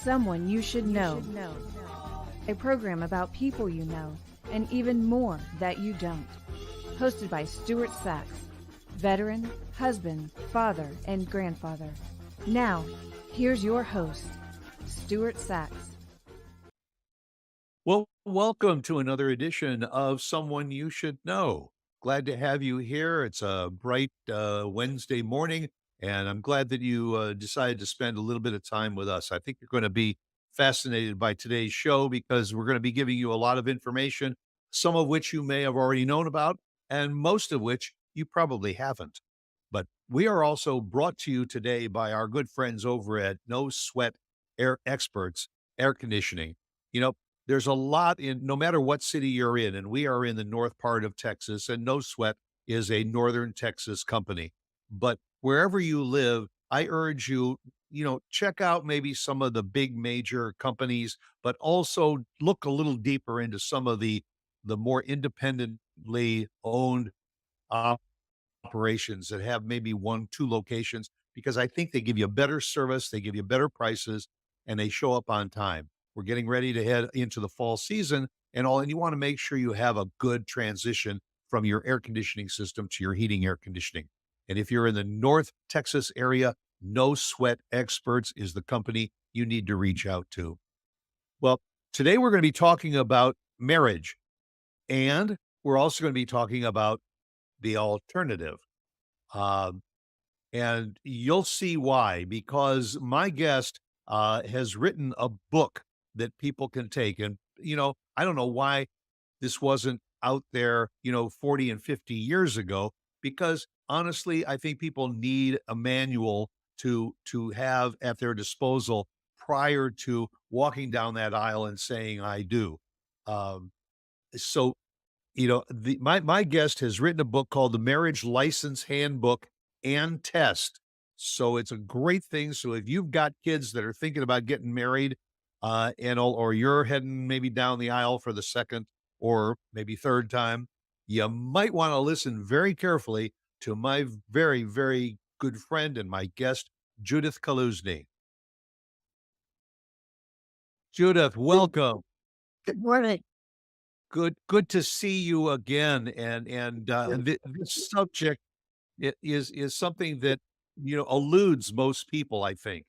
Someone You Should Know, a program about people you know and even more that you don't. Hosted by Stuart Sax, veteran, husband, father, and grandfather. Now, here's your host, Stuart Sax. Well, welcome to another edition of Someone You Should Know. Glad to have you here. It's a bright Wednesday morning, and I'm glad that you decided to spend a little bit of time with us. I think you're going to be fascinated by today's show because we're going to be giving you a lot of information, some of which you may have already known about, and most of which you probably haven't. But we are also brought to you today by our good friends over at No Sweat Air Experts Air Conditioning. You know, there's a lot in, no matter what city you're in, and we are in the north part of Texas, and No Sweat is a northern Texas company. But wherever you live, I urge you, check out maybe some of the big major companies, but also look a little deeper into some of the more independently owned operations that have maybe one, two locations, because I think they give you a better service, they give you better prices, and they show up on time. We're getting ready to head into the fall season and you want to make sure you have a good transition from your air conditioning system to your heating air conditioning. And if you're in the North Texas area, No Sweat Experts is the company you need to reach out to. Well, today we're going to be talking about marriage, and we're also going to be talking about the alternative. Um, and you'll see why, because my guest has written a book that people can take. And, I don't know why this wasn't out there, 40 and 50 years ago, because honestly, I think people need a manual to have at their disposal prior to walking down that aisle and saying, I do. Um, so my guest has written a book called The Marriage License Handbook and Test. So it's a great thing. So if you've got kids that are thinking about getting married, or you're heading maybe down the aisle for the second or maybe third time, you might want to listen very carefully to my very, very good friend and my guest, Judith Kaluzny. Judith, welcome. Good morning. Good to see you again. And this subject is something that eludes most people, I think,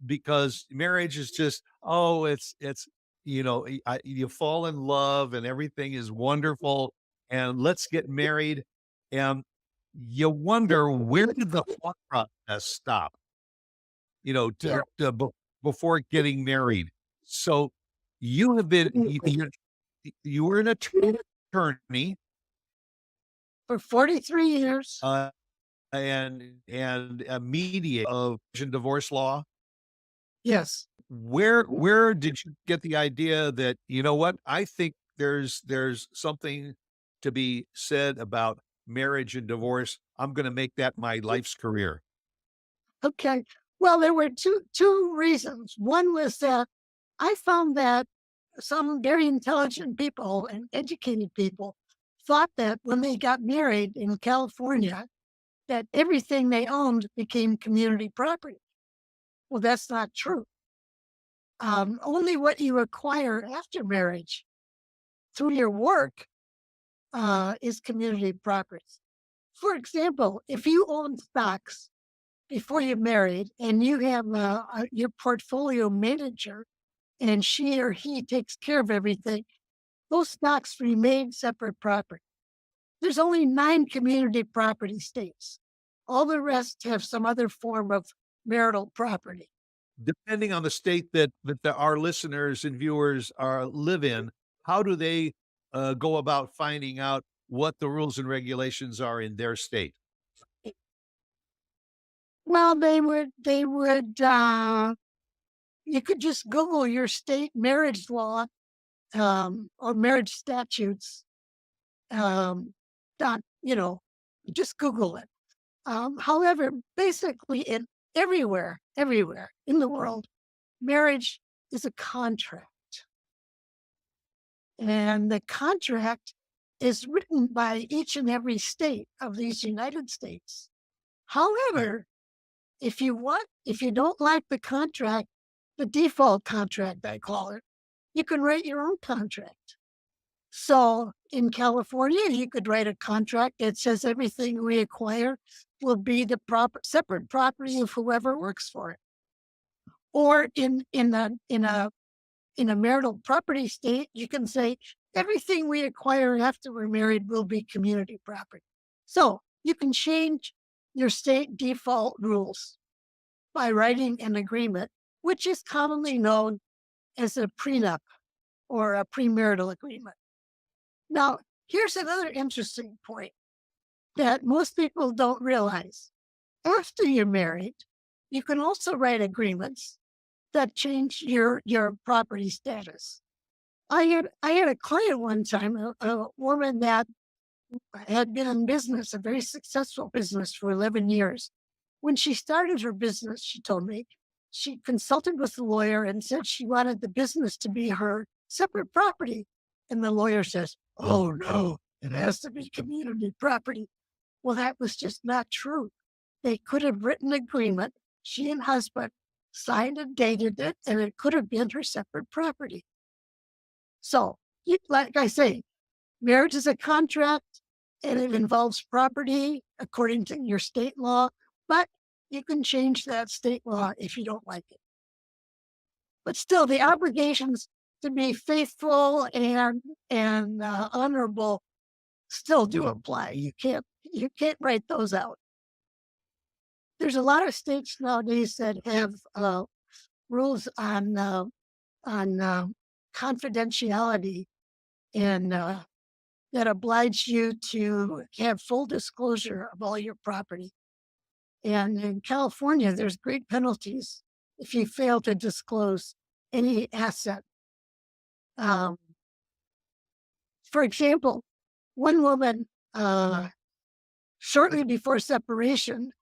because marriage is just it's you fall in love and everything is wonderful and let's get married, and you wonder where did the thought process stop, before getting married. So you have been you were an attorney For 43 years. And a mediator of divorce law. Yes. Where did you get the idea that, what, I think there's something to be said about marriage and divorce. I'm going to make that my life's career. Okay. Well, there were two reasons. One was that I found that some very intelligent people and educated people thought that when they got married in California, that everything they owned became community property. Well, that's not true. Only what you acquire after marriage through your work is community property. For example, if you own stocks before you're married and you have your portfolio manager and she or he takes care of everything, those stocks remain separate property. There's only 9 community property states. All the rest have some other form of marital property. Depending on the state that our listeners and viewers live in, how do they go about finding out what the rules and regulations are in their state? Well, they would, you could just Google your state marriage law, or marriage statutes. Just Google it. However, basically everywhere in the world, marriage is a contract. And the contract is written by each and every state of these United States. However, if you don't like the contract, the default contract, I call it. You can write your own contract. So in California, you could write a contract that says everything we acquire will be the separate property of whoever works for it. Or in a marital property state, you can say everything we acquire after we're married will be community property. So you can change your state default rules by writing an agreement, which is commonly known as a prenup or a premarital agreement. Now, here's another interesting point that most people don't realize. After you're married, you can also write agreements that change your property status. I had a client one time, a woman that had been in business, a very successful business for 11 years. When she started her business, she told me, she consulted with the lawyer and said she wanted the business to be her separate property. And the lawyer says, "Oh no, it has to be community property." Well, that was just not true. They could have written an agreement, she and husband signed and dated it, and it could have been her separate property. So, like I say, marriage is a contract and it involves property according to your state law, but you can change that state law if you don't like it. But still, the obligations to be faithful and honorable still do apply. You can't write those out. There's a lot of states nowadays that have rules on confidentiality and that oblige you to have full disclosure of all your property. And in California, there's great penalties if you fail to disclose any asset. For example, one woman, shortly before separation,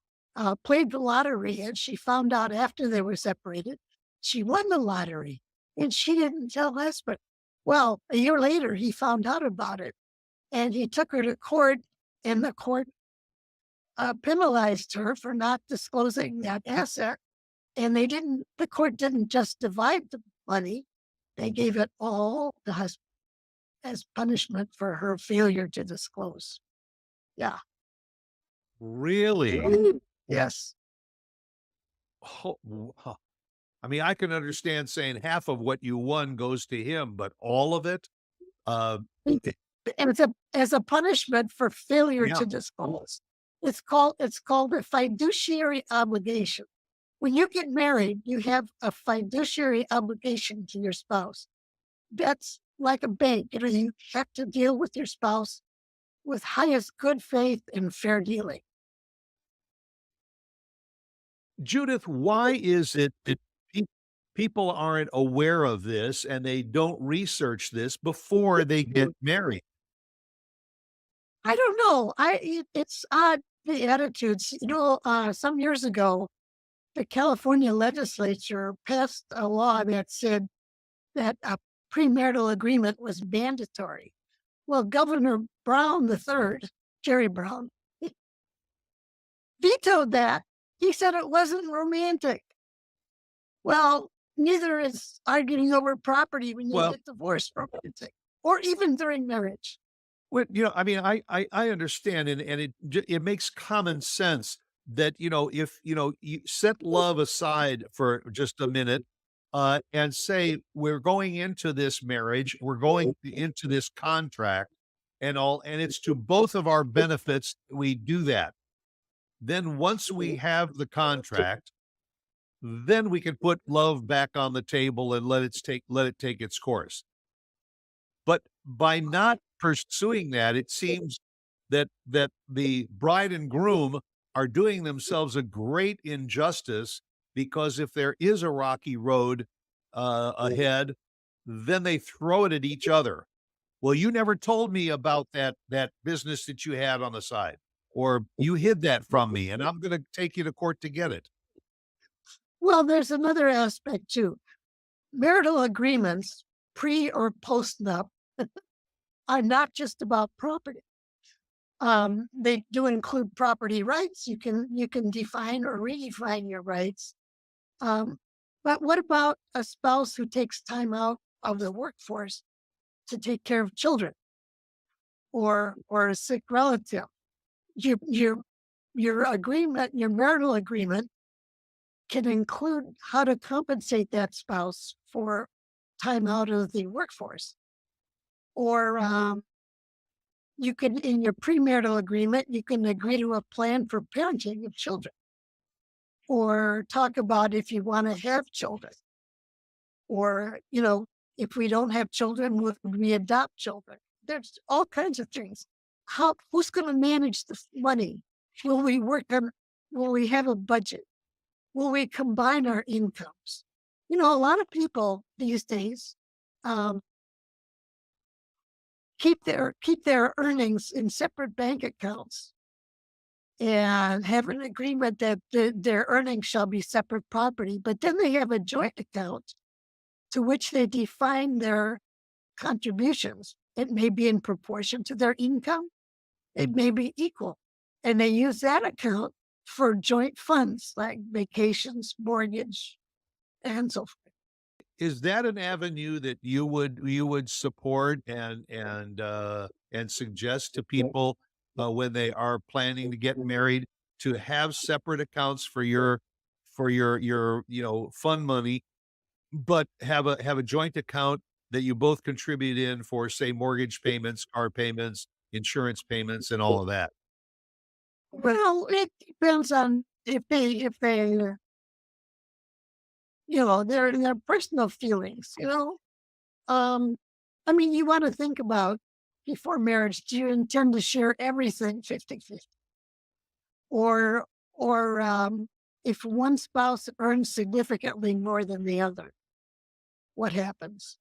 played the lottery, and she found out after they were separated, she won the lottery, and she didn't tell husband. Well, a year later, he found out about it, and he took her to court, and the court penalized her for not disclosing that asset. And the court didn't just divide the money, they gave it all to husband as punishment for her failure to disclose. Yeah. Really? Yes. Oh, huh. I mean, I can understand saying half of what you won goes to him, but all of it? And it's as a punishment for failure Yeah. to disclose. It's called a fiduciary obligation. When you get married, you have a fiduciary obligation to your spouse. That's like a bank. You have to deal with your spouse with highest good faith and fair dealing. Judith, why is it that people aren't aware of this and they don't research this before they get married? I don't know. It's odd, the attitudes. Some years ago, the California legislature passed a law that said that a premarital agreement was mandatory. Well, Governor Brown III, Jerry Brown, vetoed that. He said it wasn't romantic. Well, neither is arguing over property when you get divorced romantic, or even during marriage. Well, I mean, I understand, and it makes common sense that if you set love aside for just a minute, and say we're going into this marriage, we're going into this contract, and it's to both of our benefits we do that. Then once we have the contract, then we can put love back on the table and let it take its course. But by not pursuing that, it seems that the bride and groom are doing themselves a great injustice, because if there is a rocky road ahead, then they throw it at each other. Well, you never told me about that business that you had on the side, or you hid that from me, and I'm going to take you to court to get it. Well, there's another aspect too. Marital agreements, pre or post-nup, are not just about property. They do include property rights. You can define or redefine your rights. But what about a spouse who takes time out of the workforce to take care of children or a sick relative? Your your your agreement, your marital agreement can include how to compensate that spouse for time out of the workforce. Or you can, in your premarital agreement, you can agree to a plan for parenting of children, or talk about if you want to have children, or, if we don't have children, would we adopt children? There's all kinds of things. Who's going to manage the money? Will we work on, will we have a budget? Will we combine our incomes? A lot of people these days um, keep their earnings in separate bank accounts and have an agreement that their earnings shall be separate property. But then they have a joint account to which they define their contributions. It may be in proportion to their income. It may be equal. And they use that account for joint funds like vacations, mortgage, and so forth. Is that an avenue that you would support and suggest to people when they are planning to get married, to have separate accounts for your fund money, but have a joint account that you both contribute in for, say, mortgage payments, car payments, insurance payments, and all of that? Well, it depends on if they their personal feelings. Um, I mean, you want to think about before marriage, do you intend to share everything 50-50? Or if one spouse earns significantly more than the other, what happens?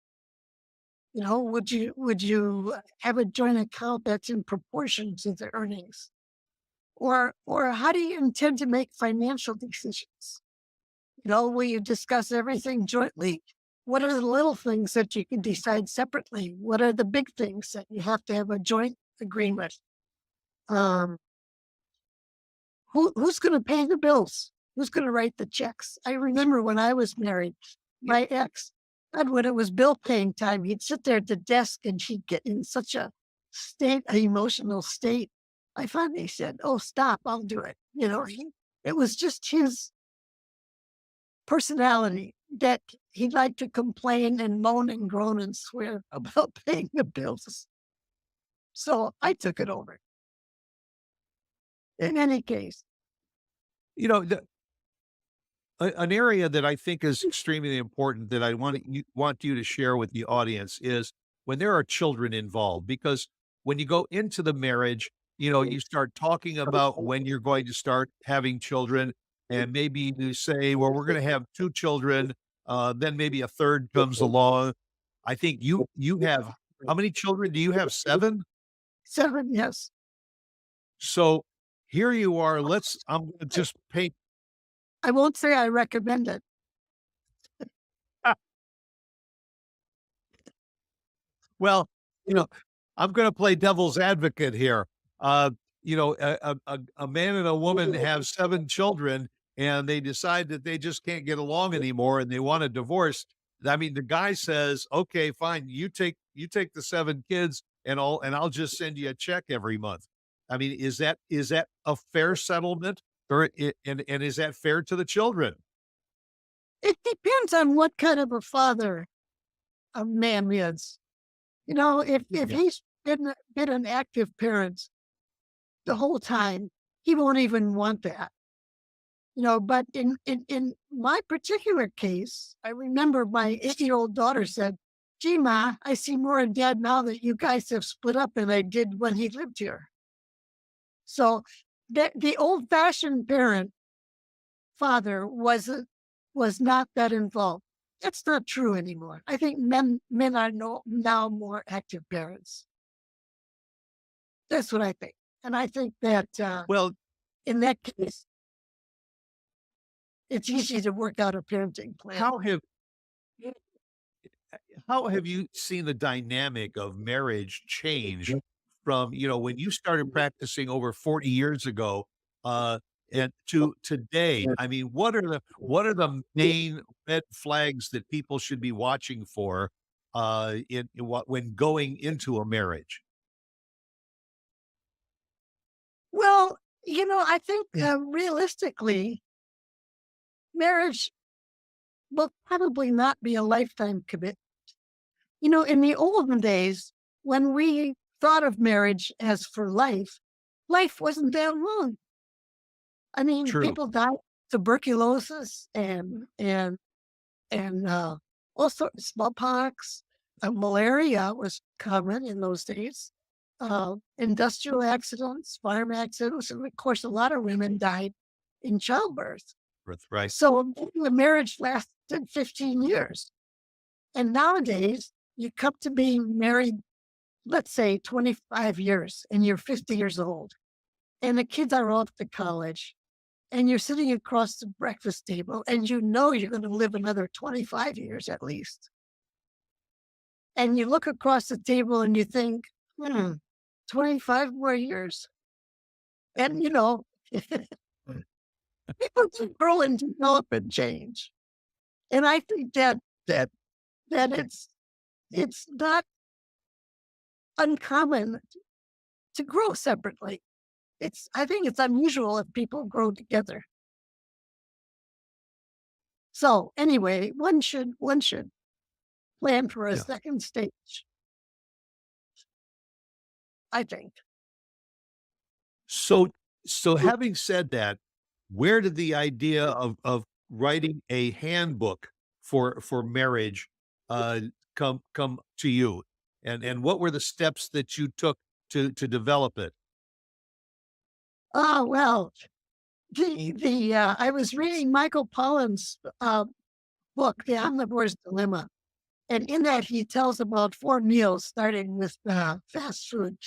Would you have a joint account that's in proportion to the earnings? Or how do you intend to make financial decisions? Will you discuss everything jointly? What are the little things that you can decide separately? What are the big things that you have to have a joint agreement? Um, who's going to pay the bills? Who's going to write the checks? I remember when I was married, my ex, and when it was bill paying time, he'd sit there at the desk and he'd get in such a an emotional state. I finally said, "Oh, stop! I'll do it." It was just his personality that he'd like to complain and moan and groan and swear about paying the bills. So I took it over. In any case, You know, an area that I think is extremely important that I want you to share with the audience is when there are children involved, because when you go into the marriage, you start talking about when you're going to start having children, and maybe you say, well, we're going to have two children, then maybe a third comes along. I think you have, how many children do you have? Seven? 7, yes. So here you are. I'm going to just paint. I won't say I recommend it. Well, you know, I'm going to play devil's advocate here. Uh, a man and a woman have seven children, and they decide that they just can't get along anymore, and they want a divorce. I mean, the guy says, "Okay, fine. You take the seven kids, and I'll just send you a check every month." I mean, is that a fair settlement, and is that fair to the children? It depends on what kind of a father a man is. If Yeah. he's been an active parent the whole time, he won't even want that. But in my particular case, I remember my 8-year-old daughter said, "Gee, Ma, I see more of Dad now that you guys have split up than I did when he lived here." So the old-fashioned parent father was not that involved. That's not true anymore. I think men are now more active parents. That's what I think. And I think that Well, in that case, it's easy to work out a parenting plan. how have you seen the dynamic of marriage change from, when you started practicing over 40 years ago? Uh, And to today, I mean, what are the main red flags that people should be watching for in what when going into a marriage? Well, I think realistically, marriage will probably not be a lifetime commitment. In the olden days, when we thought of marriage as for life, life wasn't that long. I mean, True. people died of tuberculosis and all sorts of smallpox. Malaria was common in those days. Industrial accidents, farm accidents, and of course, a lot of women died in childbirth. Right. So the marriage lasted 15 years. And nowadays, you come to being married, let's say 25 years, and you're 50 years old, and the kids are off to college, and you're sitting across the breakfast table, and you're going to live another 25 years at least. And you look across the table and you think, 25 more years. And, people do grow and develop and change. And I think that it's not uncommon to grow separately. I think it's unusual if people grow together. So anyway, one should plan for a Yeah. second stage, I think. So so having said that, where did the idea of writing a handbook for marriage uh come to you? And what were the steps that you took to develop it? Oh well, the I was reading Michael Pollan's book, The Omnivore's Dilemma, and in that he tells about 4 meals, starting with fast food.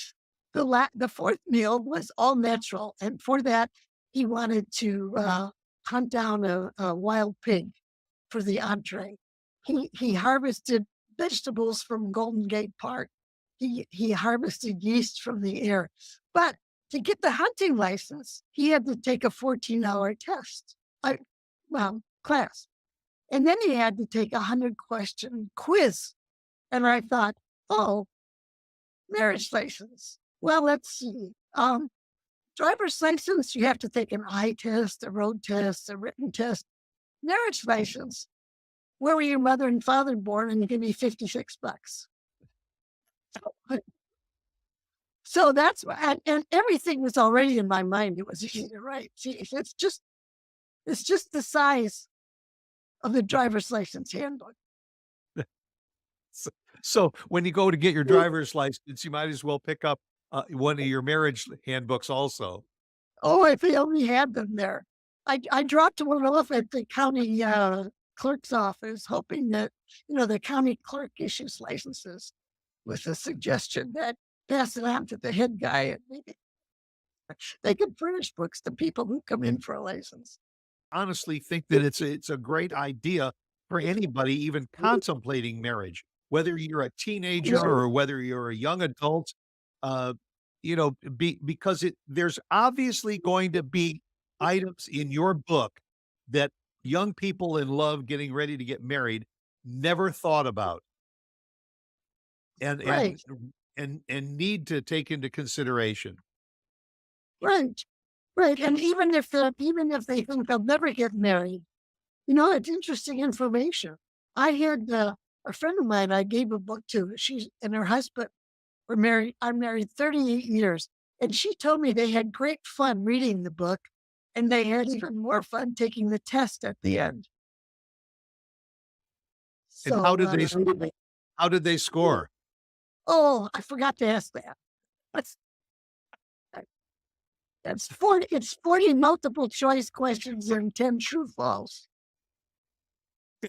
The fourth meal was all natural, and for that he wanted to hunt down a wild pig for the entree. He harvested vegetables from Golden Gate Park. He harvested yeast from the air. But to get the hunting license, he had to take a 14-hour test. Class. And then he had to take a 100-question quiz. And I thought, oh, marriage license. Well, let's see. Driver's license, you have to take an eye test, a road test, a written test. Marriage license, where were your mother and father born? And give me $56. So that's and everything was already in my mind. It was easy to write. See, it's just the size of the driver's license handbook. So so when you go to get your driver's license, you might as well pick up one of your marriage handbooks also. Oh, if they only had them there. I dropped one off at the county clerk's office, hoping that the county clerk issues licenses with a suggestion that pass it on to the head guy, and maybe they could furnish books to people who come in for a license. Honestly think that it's a great idea for anybody even contemplating marriage, whether you're a teenager Yeah. or whether you're a young adult. Uh, because there's obviously going to be items in your book that young people in love getting ready to get married never thought about and Right, and and need to take into consideration. right, right. And even if they think they'll never get married, it's interesting information. I had a friend of mine I gave a book to. She and her husband were married. I'm married 38 years. And she told me they had great fun reading the book and they had even more fun taking the test at the end. And So, how did they score? oh, I forgot to ask that. That's, that's 40, it's 40 multiple choice questions and 10 true false.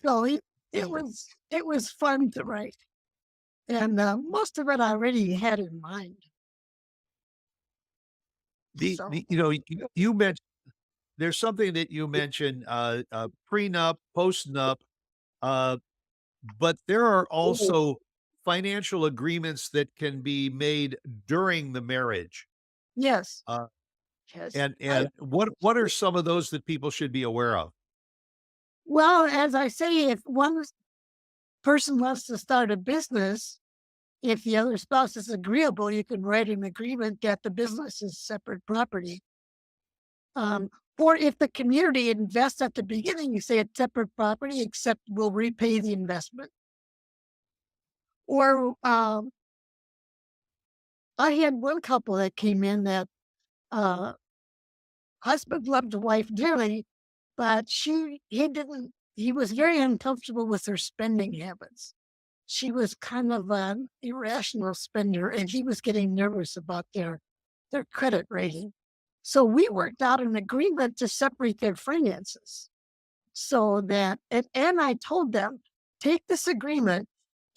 So it was fun to write. And most of it I already had in mind. So, You mentioned there's something that you mentioned, prenup, postnup, uh, but there are also financial agreements that can be made during the marriage. yes. Uh, Yes. And what are some of those that people should be aware of? Well, as I say, if one person wants to start a business, if the other spouse is agreeable, you can write an agreement that the business is separate property. Um, or if the community invests at the beginning, you say it's separate property, except we'll repay the investment. Or I had one couple that came in that uh, husband loved the wife dearly, but he didn't. He was very uncomfortable with her spending habits. She was kind of an irrational spender, and he was getting nervous about their credit rating. So we worked out an agreement to separate their finances. So that and I told them, take this agreement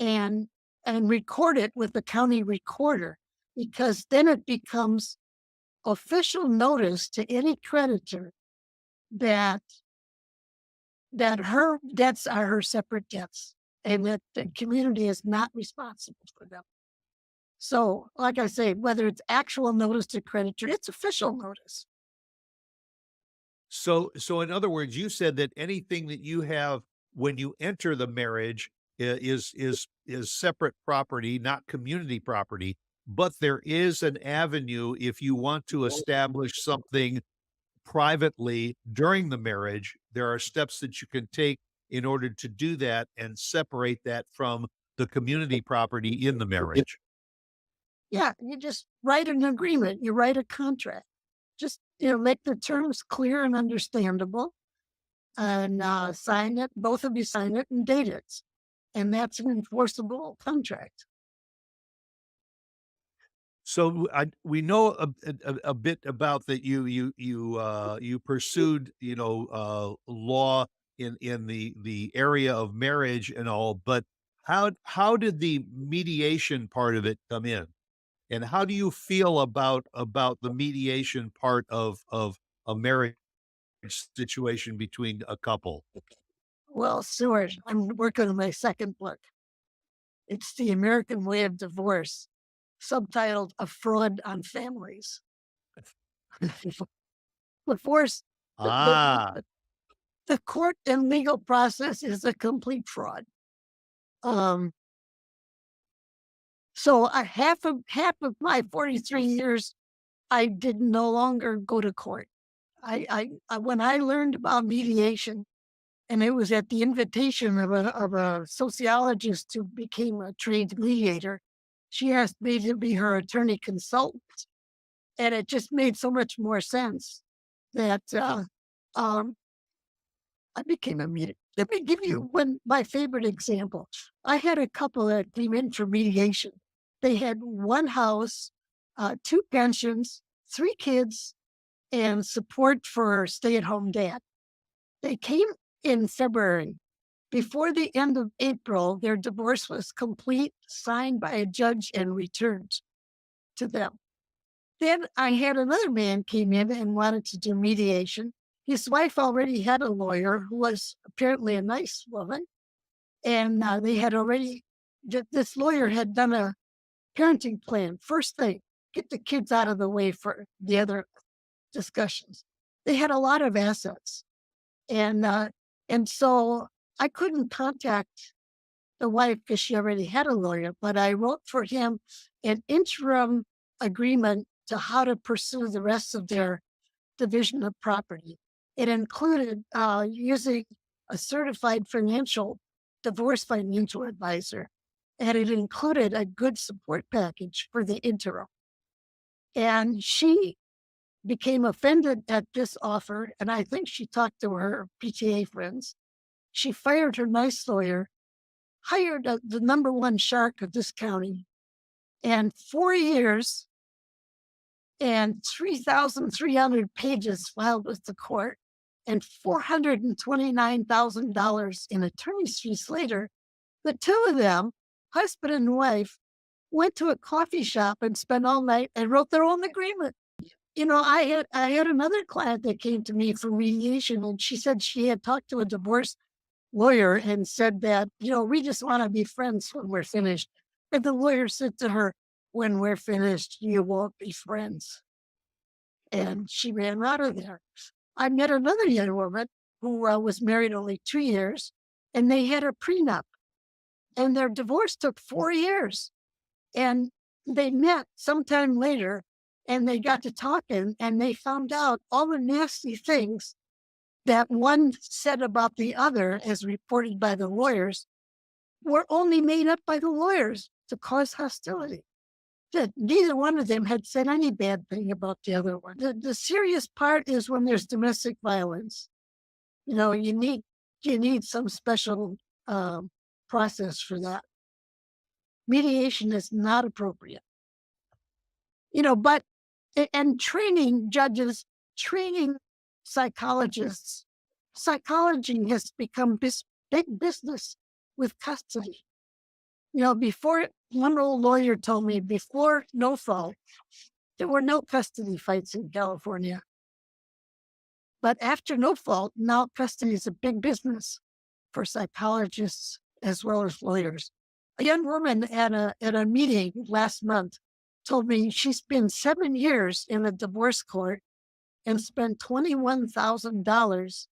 and record it with the county recorder, because then it becomes official notice to any creditor that her debts are her separate debts and that the community is not responsible for them. So, like I say, whether it's actual notice to creditor, it's official notice. So in other words, you said that anything that you have when you enter the marriage is separate property, not community property. But there is an avenue if you want to establish something privately during the marriage. There are steps that you can take in order to do that and separate that from the community property in the marriage. Yeah, you just write an agreement, you write a contract. Just make the terms clear and understandable, and sign it. Both of you sign it and date it, and that's an enforceable contract. So we know a bit about that. You pursued law in the area of marriage and all, but how did the mediation part of it come in, and how do you feel about the mediation part of a marriage situation between a couple? Well, Stuart, I'm working on my second book. It's The American Way of Divorce, subtitled A Fraud on Families. Divorce, the, Ah, the, the court and legal process is a complete fraud. Um, so half of my 43 years, I did no longer go to court. I when I learned about mediation, and it was at the invitation of a sociologist who became a trained mediator. She asked me to be her attorney consultant, and it just made so much more sense that um, I became a mediator. Let me give you my favorite example. I had a couple that came in for mediation. They had one house, two pensions, three kids, and support for stay-at-home dad. They came in February. Before the end of April, their divorce was complete, signed by a judge, and returned to them. Then I had another man came in and wanted to do mediation. His wife already had a lawyer who was apparently a nice woman, and they had already. This lawyer had done a parenting plan. First thing, get the kids out of the way for the other discussions. They had a lot of assets, and so I couldn't contact the wife because she already had a lawyer, but I wrote for him an interim agreement to how to pursue the rest of their division of property. It included using a certified divorce financial advisor, and it included a good support package for the interim. And she became offended at this offer, and I think she talked to her PTA friends. She fired her nice lawyer, hired the number one shark of this county, and 4 years and 3,300 pages filed with the court and $429,000 in attorney's fees later, the two of them, husband and wife, went to a coffee shop and spent all night and wrote their own agreement. I had another client that came to me for mediation, and she said she had talked to a divorce lawyer and said that, we just want to be friends when we're finished. And the lawyer said to her, when we're finished, you won't be friends. and she ran out of there. I met another young woman who was married only 2 years, and they had a prenup, and their divorce took 4 years. And they met sometime later, and they got to talking, and they found out all the nasty things that one said about the other, as reported by the lawyers, were only made up by the lawyers to cause hostility. That neither one of them had said any bad thing about the other one. The serious part is when there's domestic violence. You need some special process for that. Mediation is not appropriate. But and training judges, training psychologists. Psychology has become big business with custody. Before, one old lawyer told me, before no fault, there were no custody fights in California. But after no fault, now custody is a big business for psychologists as well as lawyers. A young woman at a meeting last month told me she's been 7 years in a divorce court and spent $21,000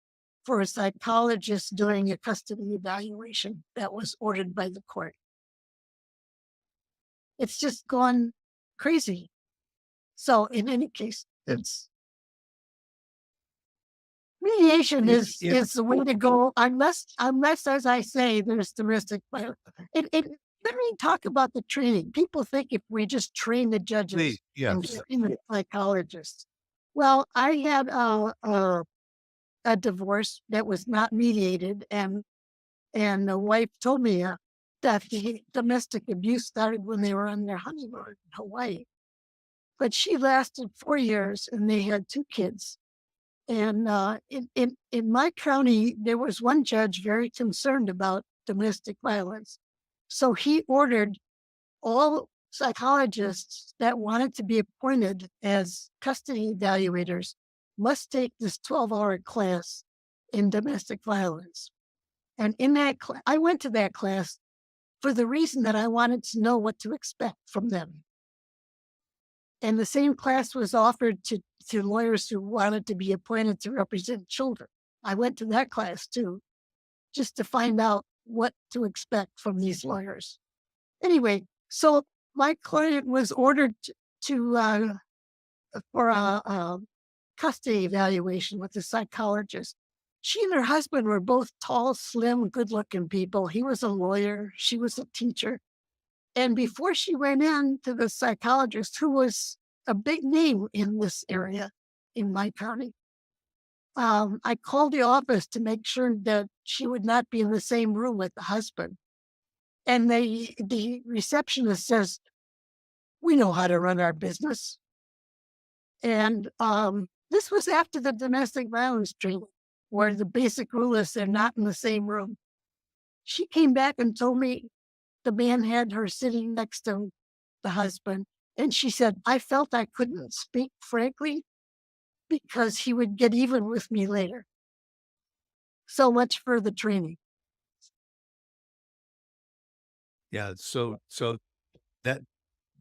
for a psychologist doing a custody evaluation that was ordered by the court. It's just gone crazy. So in any case, mediation is the way to go, unless, as I say, there's domestic violence. Let me talk about the training. People think if we just train the judges Please, and yes. train the psychologists. Well, I had a divorce that was not mediated, and the wife told me that the domestic abuse started when they were on their honeymoon in Hawaii. But she lasted 4 years, and they had 2 kids. And in my county, there was one judge very concerned about domestic violence. So he ordered all psychologists that wanted to be appointed as custody evaluators must take this 12-hour class in domestic violence. And in that class, I went to that class for the reason that I wanted to know what to expect from them. And the same class was offered to lawyers who wanted to be appointed to represent children. I went to that class too, just to find out what to expect from these lawyers. Anyway, so my client was ordered for a custody evaluation with a psychologist. She and her husband were both tall, slim, good-looking people. He was a lawyer. She was a teacher. And before she went in to the psychologist, who was a big name in this area, in my county, I called the office to make sure that she would not be in the same room with the husband. And the receptionist says, "We know how to run our business." And this was after the domestic violence training, where the basic rule is they're not in the same room. She came back and told me the man had her sitting next to the husband. And she said, "I felt I couldn't speak frankly because he would get even with me later." So much for the training. Yeah. So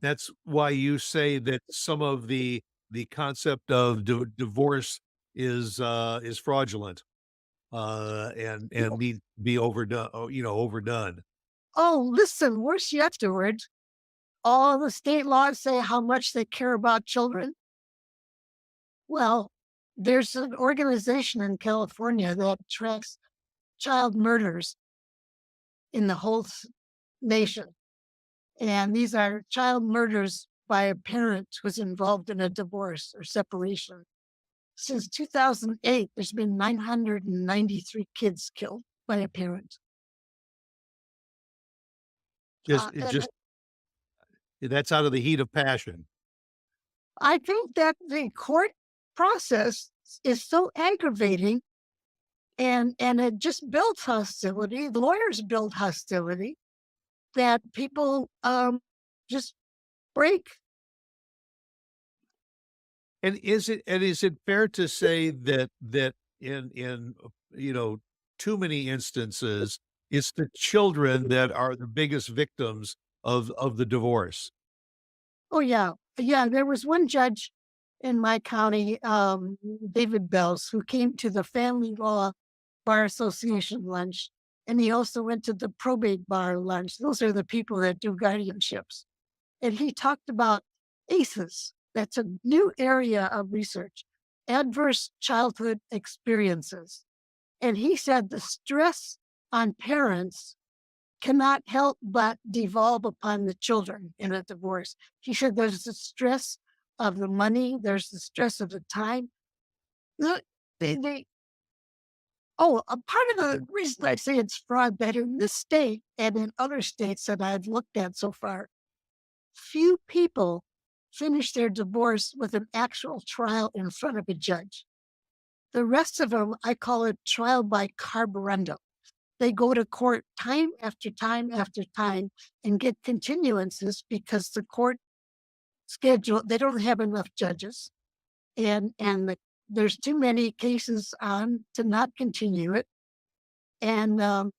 that's why you say that some of the concept of divorce is fraudulent, and need to be overdone. Overdone. Oh, listen, worse yet, Stuart. All the state laws say how much they care about children. Well, there's an organization in California that tracks child murders in the whole nation. And these are child murders by a parent who's involved in a divorce or separation. Since 2008, there's been 993 kids killed by a parent. That's out of the heat of passion. I think that the court process is so aggravating, and it just builds hostility. The lawyers build hostility that people just break. And is it fair to say that in too many instances, it's the children that are the biggest victims of the divorce? Oh yeah. Yeah, there was one judge in my county, David Bells, who came to the Family Law Bar Association lunch, and he also went to the probate bar lunch. Those are the people that do guardianships. And he talked about ACEs. That's a new area of research, adverse childhood experiences. And he said the stress on parents cannot help but devolve upon the children in a divorce. He said there's the stress of the money, there's the stress of the time. Look, they a part of the reason I say it's fraud that in this state and in other states that I've looked at so far, few people finish their divorce with an actual trial in front of a judge. The rest of them, I call it trial by carborundum. They go to court time after time after time and get continuances because the court schedule, they don't have enough judges. There's too many cases on to not continue it. And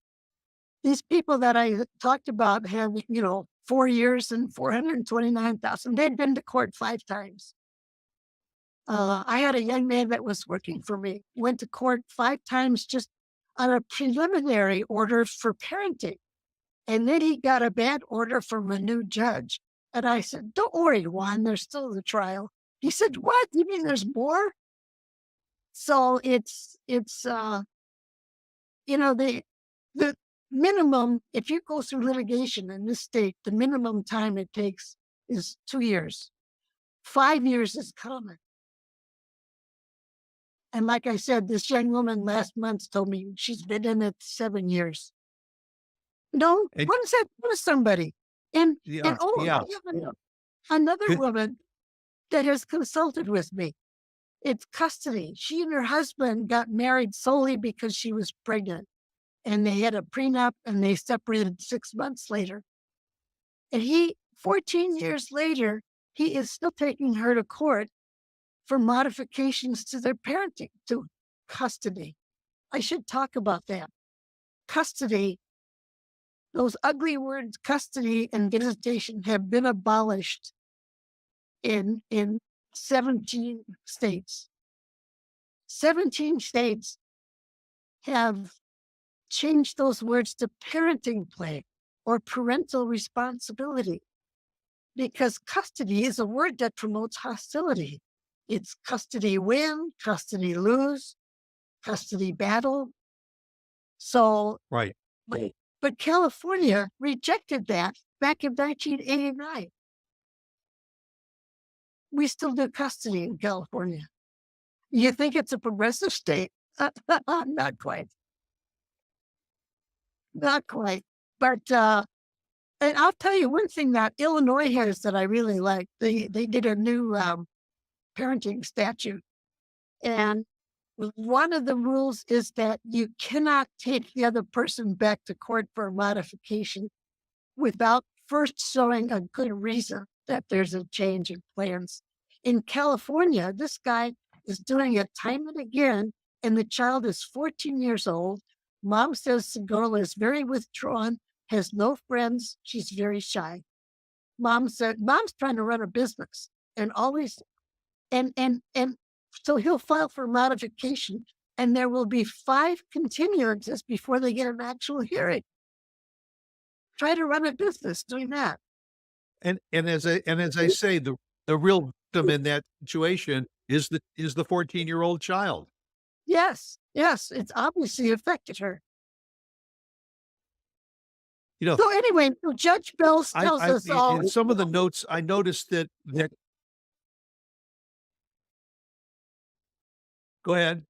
these people that I talked about have, 4 years and 429,000. They'd been to court 5 times. I had a young man that was working for me, went to court 5 times just on a preliminary order for parenting. And then he got a bad order from a new judge. And I said, don't worry, Juan, there's still the trial. He said, what? You mean there's more? So the minimum, if you go through litigation in this state, the minimum time it takes is 2 years. 5 years is common. And like I said, this young woman last month told me she's been in it 7 years. No, And what is that? What is somebody? And yeah, I yeah. have another Good. woman that has consulted with me. It's custody. She and her husband got married solely because she was pregnant, and they had a prenup and they separated 6 months later. And 14 years later, he is still taking her to court for modifications to their parenting, to custody. I should talk about that. Custody, those ugly words, custody and visitation, have been abolished in 17 states. 17 states have changed those words to parenting play or parental responsibility, because custody is a word that promotes hostility. It's custody win, custody lose, custody battle. So, Right. but California rejected that back in 1989. We still do custody in California. You think it's a progressive state? Not quite. Not quite. But and I'll tell you one thing that Illinois has that I really like. They did a new parenting statute, and one of the rules is that you cannot take the other person back to court for a modification without first showing a good reason that there's a change in plans. In California, this guy is doing it time and again, and the child is 14 years old. Mom says the girl is very withdrawn, has no friends, she's very shy. Mom said, Mom's trying to run a business and always, and so he'll file for modification, and there will be 5 continuances before they get an actual hearing. Try to run a business doing that. And as I say, the real victim in that situation is the 14-year-old child. Yes, it's obviously affected her. So anyway, Judge Bells tells us all. In some of the notes, I noticed that. Go ahead.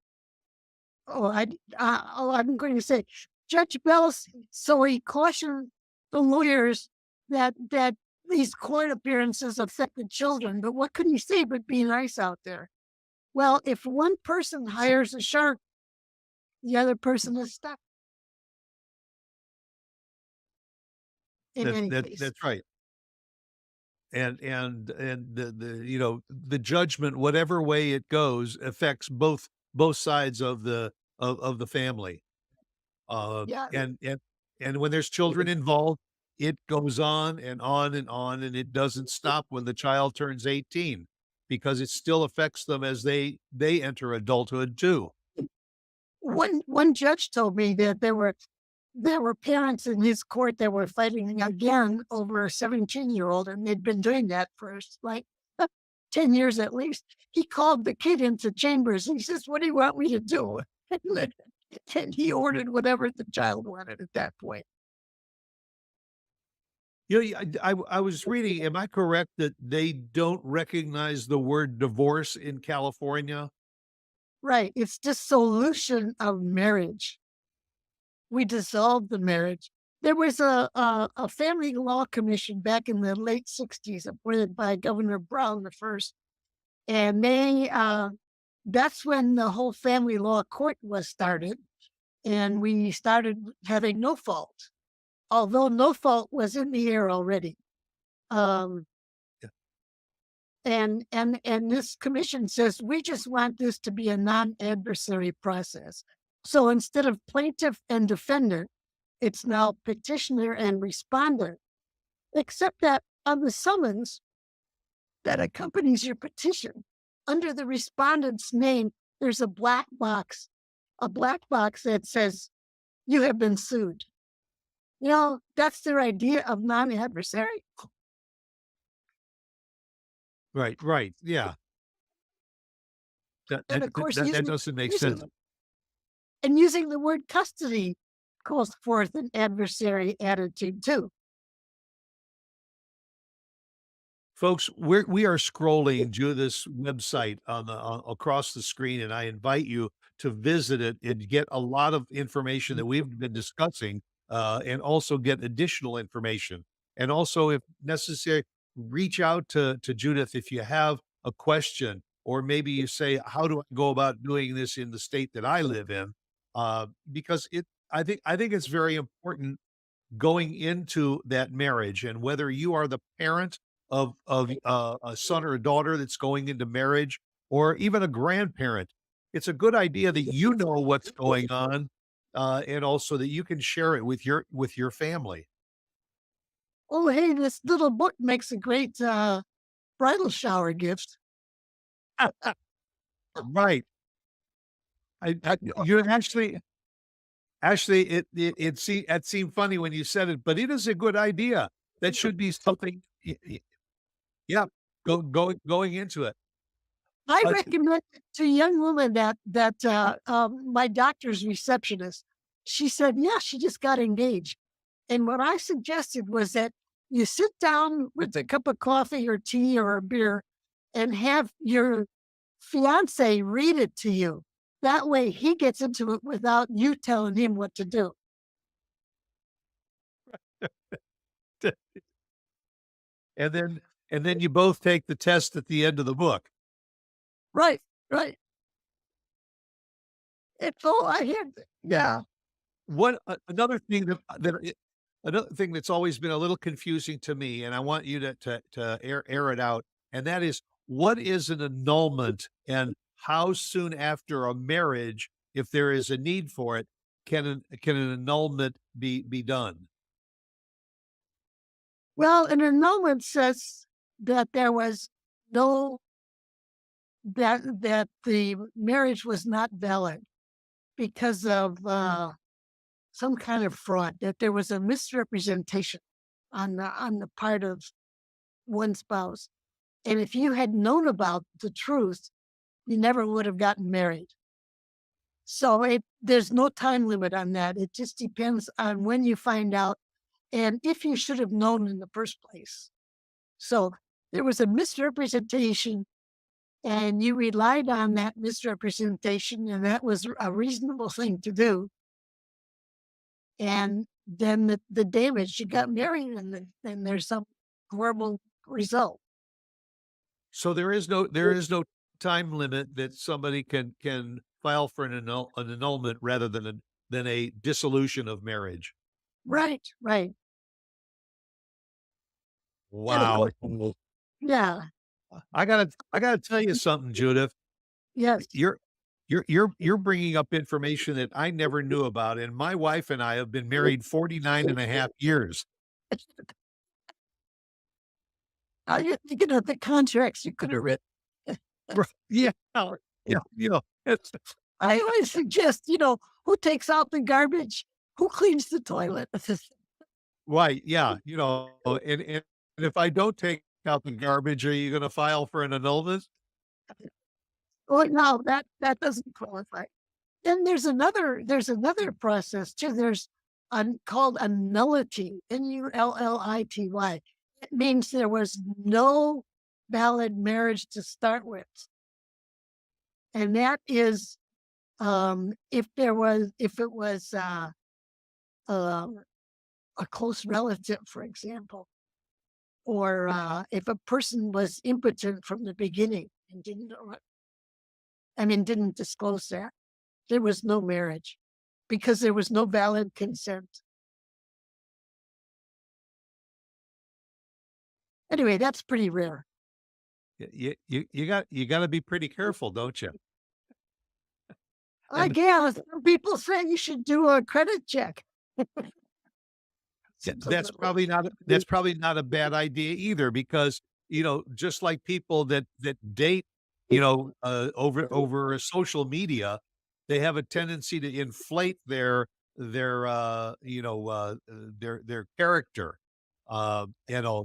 I'm going to say, Judge Bells, so he cautioned the lawyers that these court appearances affect the children, but what could he say but be nice out there? Well, if one person hires a shark, the other person is stuck. That's right. And the judgment, whatever way it goes, affects both sides of the family. Yeah. And when there's children involved, it goes on and on and on, and it doesn't stop when the child turns 18, because it still affects them as they enter adulthood too. One judge told me that there were parents in his court that were fighting again over a 17-year-old, and they'd been doing that for like 10 years at least. He called the kid into chambers and he says, "What do you want me to do?" And he ordered whatever the child wanted at that point. You know, I was reading, am I correct that they don't recognize the word divorce in California? Right. It's dissolution of marriage. We dissolved the marriage. There was a family law commission back in the late 60s appointed by Governor Brown the first. And that's when the whole family law court was started. And we started having no fault, although no fault was in the air already. Um, Yeah. and this commission says we just want this to be a non-adversary process. So instead of plaintiff and defendant, it's now petitioner and respondent, except that on the summons that accompanies your petition, under the respondent's name, there's a black box that says you have been sued. You know, that's their idea of non-adversary. Right. Yeah. That And that of course, that doesn't make using sense. using the word custody calls forth an adversary attitude too. Folks, we are scrolling Judith's website across the screen, and I invite you to visit it and get a lot of information that we've been discussing, and also get additional information. And also, if necessary, reach out to Judith if you have a question, or maybe you say, "How do I go about doing this in the state that I live in?" Because I think it's very important going into that marriage, and whether you are the parent of a son or a daughter that's going into marriage, or even a grandparent, it's a good idea that you know what's going on, and also that you can share it with your family. Oh, hey, this little book makes a great bridal shower gift. Right. I you actually it seemed funny when you said it, but it is a good idea. That should be something. Yeah, going into it. I Uh, recommend it to a young woman that my doctor's receptionist. She said, yeah, she just got engaged. And what I suggested was that you sit down with a cup of coffee or tea or a beer and have your fiance read it to you. That way he gets into it without you telling him what to do. and then you both take the test at the end of the book. Right, right. It's all I had. Yeah. What another thing another thing that's always been a little confusing to me, and I want you to air it out, and that is, what is an annulment, and how soon after a marriage, if there is a need for it, can an annulment be done? Well, an annulment says that there was no that the marriage was not valid because of some kind of fraud, that there was a misrepresentation on the part of one spouse. And if you had known about the truth, you never would have gotten married. So there's no time limit on that. It just depends on when you find out and if you should have known in the first place. So there was a misrepresentation and you relied on that misrepresentation, and that was a reasonable thing to do. And then the damage, you got married, and there's some horrible result. So there is no time limit that somebody can file for an annulment rather than a dissolution of marriage. Right, right. And of Wow. course, yeah, I gotta tell you something, Judith. yes. You're bringing up information that I never knew about, and my wife and I have been married 49 and a half years. You're thinking of the contracts you could have written. Right. Yeah. Yeah. It's I always suggest, who takes out the garbage? Who cleans the toilet? right. Yeah. And if I don't take out the garbage, are you going to file for an annulment? Well, no, that doesn't qualify. Then there's another process too. There's called a nullity, nullity. It means there was no valid marriage to start with, and that is if it was uh, a close relative, for example, or if a person was impotent from the beginning and didn't know it. I mean, didn't disclose that. There was no marriage because there was no valid consent. Anyway, that's pretty rare. You got to be pretty careful, don't you? And Again, some people say you should do a credit check. yeah, Seems a little- that's probably not a bad idea either, because just like people that date over social media, they have a tendency to inflate their character,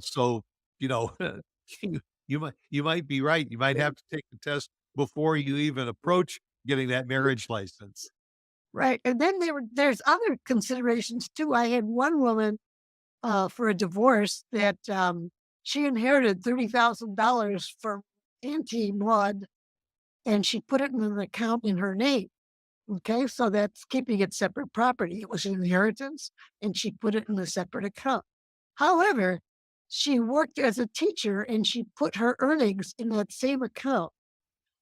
so you know you might be right. You might have to take the test before you even approach getting that marriage license. Right. And then there's other considerations too. I had one woman for a divorce that she inherited $30,000 from Auntie Maud, and she put it in an account in her name. Okay, so that's keeping it separate property. It was an inheritance, and she put it in a separate account. However, she worked as a teacher and she put her earnings in that same account.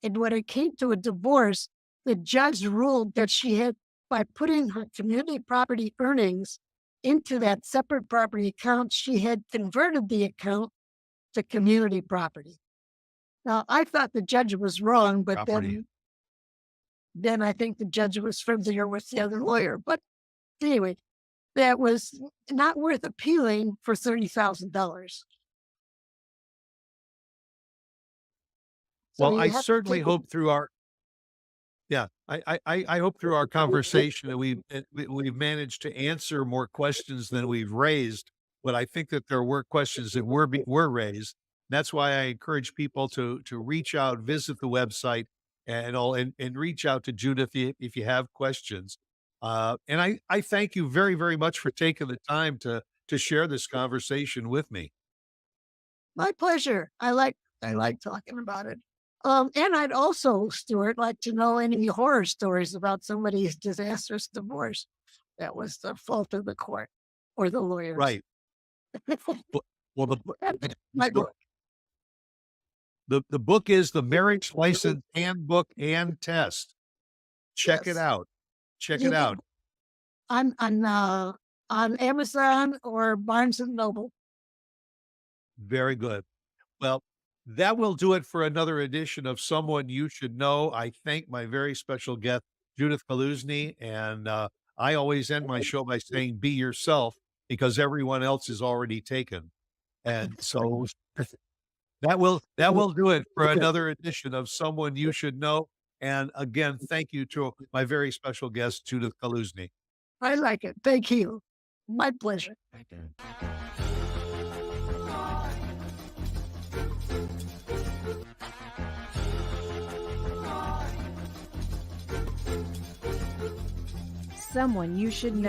And when it came to a divorce, the judge ruled that she had, by putting her community property earnings into that separate property account, she had converted the account to community property. Now, I thought the judge was wrong, but Property. then I think the judge was friendlier with the other lawyer. But anyway, that was not worth appealing for $30,000. So Well, you I have to certainly take hope through our yeah, I hope through our conversation that we've managed to answer more questions than we've raised, but I think that there were questions that were raised. That's why I encourage people to reach out, visit the website, and reach out to Judith if you have questions. And I thank you very, very much for taking the time to share this conversation with me. My pleasure. I like talking about it. And I'd also, Stuart, like to know any horror stories about somebody's disastrous divorce that was the fault of the court or the lawyers. Right. Well, well, That's my book. the book is The Marriage License Handbook and Test. Check it Yes. out. Check You it can- out. on Amazon or Barnes and Noble. Very good. Well, that will do it for another edition of Someone You Should Know. I thank my very special guest, Judith Kaluzny, and I always end my show by saying, "Be yourself," because everyone else is already taken. And so that will do it for another edition of Someone You Should Know. And again, thank you to my very special guest, Judith Kaluzny. I like it. Thank you. My pleasure. Someone you should know.